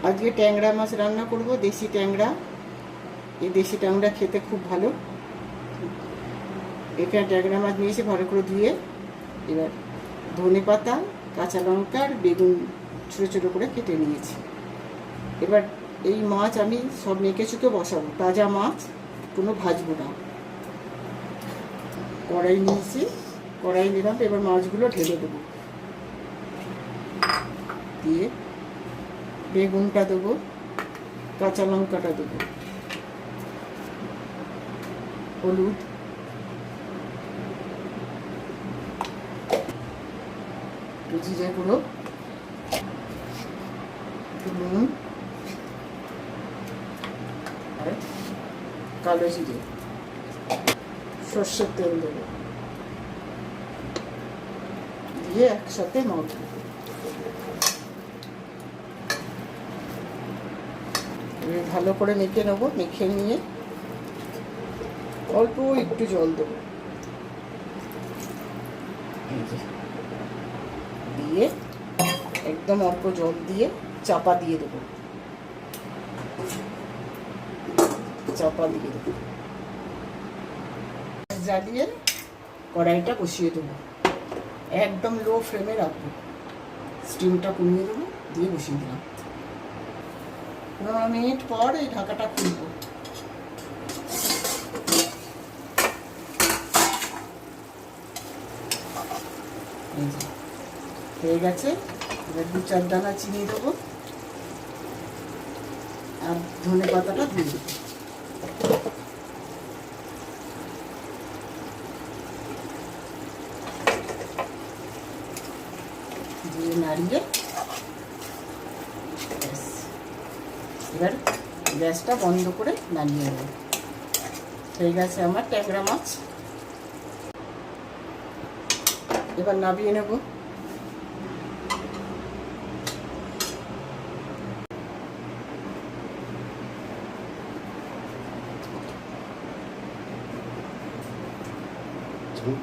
আজকে ট্যাংরা মাছ রান্না করব, দেশি ট্যাংরা। এই দেশি ট্যাংরা খেতে খুব ভালো। এখানে ট্যাংরা মাছ নিয়েছি ভালো করে ধুয়ে। এবার ধনেপাতা, কাঁচা লঙ্কা আর বেগুন ছোটো ছোটো করে কেটে নিয়েছি। এবার এই মাছ আমি সব মেখে চুকে বসাবো, তাজা মাছ, কোনো ভাজবো না। কড়াই নিয়েছি, কড়াই নিলাম, এবার মাছগুলো ঢেলে দেবো। দিয়ে বেগুনটা দেবো, কাঁচা লঙ্কাটা দেবো, হলুদ, জিরে গুঁড়ো, নুন আর কালো জিরে, সর্ষের তেল দেবো, দিয়ে একসাথে মাখবো। ভালো করে মেখে নেবো। মেখে নিয়ে অল্প একটু জল দেবো, দিয়ে একদম অল্প জল দিয়ে চাপা দিয়ে দেবো। চাপা দিয়ে দেবো, জ্বালিয়ে কড়াইটা বসিয়ে দেবো। একদম লো ফ্লেমে রাখবো, স্টিমটা কমিয়ে দেবো, দিয়ে বসিয়ে দিলাম। 15 মিনিট পর এই ঢাকাটা খুলবো। হয়ে গেছে। এবার 2-4 দানা চিনি দেবো আর ধনে পাতাটা দিয়ে দেবো। দিয়ে নাড়িয়ে এবার গ্যাসটা বন্ধ করে নামিয়ে নেব। হয়ে গেছে আমার ট্যাংরা মাছ। এবার নামিয়ে নেব। হুম।